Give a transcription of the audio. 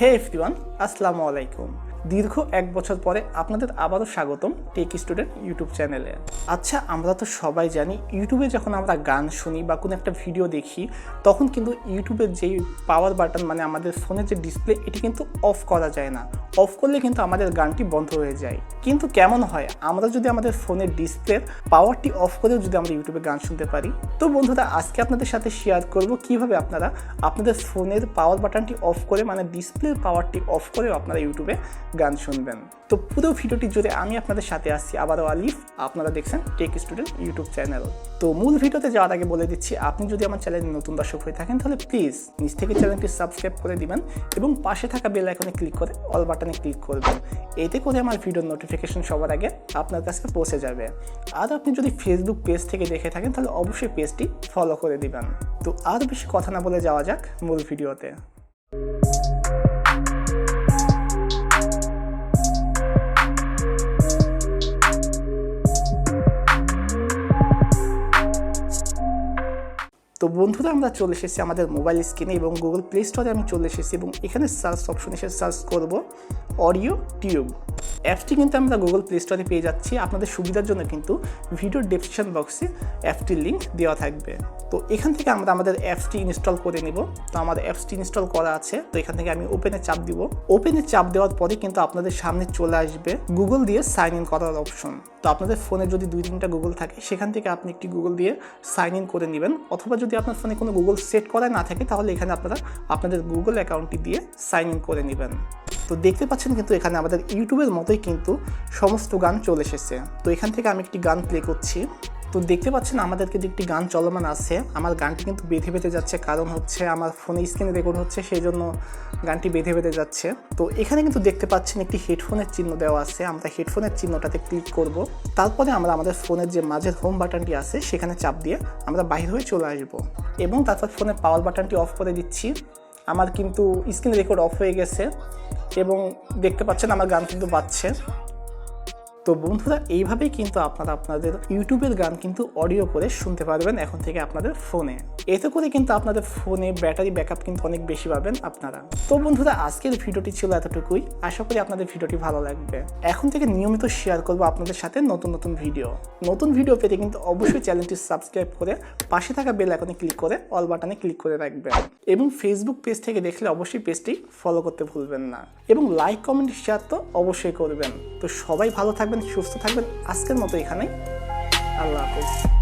হে everyone, আসসালামু আলাইকুম। দীর্ঘ এক বছর পরে আপনাদের আবারও স্বাগতম টেক স্টুডেন্ট ইউটিউব চ্যানেলে। আচ্ছা, আমরা তো সবাই জানি ইউটিউবে যখন আমরা গান শুনি বা কোনো একটা ভিডিও দেখি তখন কিন্তু ইউটিউবের যেই পাওয়ার বাটন মানে আমাদের ফোনের যে ডিসপ্লে এটি কিন্তু অফ করা যায় না। অফ করলে কিন্তু আমাদের গানটি বন্ধ হয়ে যায়। কিন্তু কেমন হয় আমরা যদি আমাদের ফোনের ডিসপ্লের পাওয়ারটি অফ করেও যদি আমরা ইউটিউবে গান শুনতে পারি? তো বন্ধুরা, আজকে আপনাদের সাথে শেয়ার করব কিভাবে আপনারা আপনাদের ফোনের পাওয়ার বাটনটি অফ করে মানে ডিসপ্লের পাওয়ারটি অফ করেও আপনারা ইউটিউবে গান শুনবেন। তো পুরো ভিডিওটি জুড়ে আমি আপনাদের সাথে আসছি আবারও আলিফ। আপনারা দেখছেন টেক স্টুডেন্ট ইউটিউব চ্যানেল। তো মূল ভিডিওতে যাওয়ার আগে বলে দিচ্ছি, আপনি যদি আমার চ্যানেলে নতুন দর্শক হয়ে থাকেন তাহলে প্লিজ নিজ থেকে চ্যানেলটি সাবস্ক্রাইব করে দিবেন এবং পাশে থাকা বেল আইকনে ক্লিক করে অল বাটনে ক্লিক করবেন। এতে করে আমার ভিডিওর নোটিফিকেশন সবার আগে আপনার কাছে পৌঁছে যাবে। আর আপনি যদি ফেসবুক পেজ থেকে দেখে থাকেন তাহলে অবশ্যই পেজটি ফলো করে দিবেন। তো আর বেশি কথা না বলে যাওয়া যাক মূল ভিডিওতে। তো বন্ধুরা, আমরা চলে এসেছি আমাদের মোবাইল স্ক্রিনে এবং গুগল প্লে স্টোরে আমি চলে এসেছি এবং এখানে সার্চ অপশন এসে সার্চ করব অডিও টিউব। অ্যাপটি কিন্তু আমরা গুগল প্লে স্টোরে পেয়ে যাচ্ছি। আপনাদের সুবিধার জন্য কিন্তু ভিডিওর ডেসক্রিপশন বক্সে অ্যাপটির লিঙ্ক দেওয়া থাকবে। তো এখান থেকে আমরা আমাদের অ্যাপসটি ইনস্টল করে নেব। তো আমাদের অ্যাপসটি ইনস্টল করা আছে। তো এখান থেকে আমি ওপেনে চাপ দিব। ওপেনে চাপ দেওয়ার পরে কিন্তু আপনাদের সামনে চলে আসবে গুগল দিয়ে সাইন ইন করার অপশন। তো আপনাদের ফোনে যদি 2-3টা গুগল থাকে সেখান থেকে আপনি একটি গুগল দিয়ে সাইন ইন করে নেবেন, অথবা যদি আপনার ফোনে কোনো গুগল সেট করা না থাকে তাহলে এখানে আপনারা আপনাদের গুগল অ্যাকাউন্টটি দিয়ে সাইন ইন করে নেবেন। তো দেখতে পাচ্ছেন কিন্তু এখানে আমাদের ইউটিউবের মতোই কিন্তু সমস্ত গান চলে এসেছে। তো এখান থেকে আমি একটি গান প্লে করছি। তো দেখতে পাচ্ছেন আমাদেরকে যে একটি গান চলমান আছে, আমার গানটি কিন্তু বেঁধে বেঁধে যাচ্ছে, কারণ হচ্ছে আমার ফোনে স্ক্রিনে রেকর্ড হচ্ছে, সেই জন্য গানটি বেঁধে বেঁধে যাচ্ছে। তো এখানে কিন্তু দেখতে পাচ্ছেন একটি হেডফোনের চিহ্ন দেওয়া আছে। আমরা হেডফোনের চিহ্নটাতে ক্লিক করব। তারপরে আমরা আমাদের ফোনের যে মাঝের হোম বাটনটি আছে সেখানে চাপ দিয়ে আমরা বাইরে হয়ে চলে আসব এবং তারপর ফোনের পাওয়ার বাটনটি অফ করে দিচ্ছি। আমার কিন্তু স্ক্রিন রেকর্ড অফ হয়ে গেছে এবং দেখতে পাচ্ছেন আমার গান কিন্তু বাজছে। তো বন্ধুরা, এইভাবেই কিন্তু আপনারা আপনাদের ইউটিউবের গান কিন্তু অডিও করে শুনতে পারবেন এখন থেকে আপনাদের ফোনে। এতে করে কিন্তু আপনাদের ফোনে ব্যাটারি ব্যাকআপ কিন্তু অনেক বেশি পাবেন আপনারা। তো বন্ধুরা, আজকের ভিডিওটি ছিল এতটুকুই। আশা করি আপনাদের ভিডিওটি ভালো লাগবে। এখন থেকে নিয়মিত শেয়ার করবো আপনাদের সাথে নতুন নতুন ভিডিও পেতে কিন্তু অবশ্যই চ্যানেলটি সাবস্ক্রাইব করে পাশে থাকা বেল আইকনে ক্লিক করে অল বাটনে ক্লিক করে রাখবেন এবং ফেসবুক পেজ থেকে দেখলে অবশ্যই পেজটি ফলো করতে ভুলবেন না এবং লাইক কমেন্ট শেয়ার তো অবশ্যই করবেন। তো সবাই ভালো থাকবেন, সুস্থ থাকবেন। আজকের মতো এখানেই, আল্লাহ হাফেজ।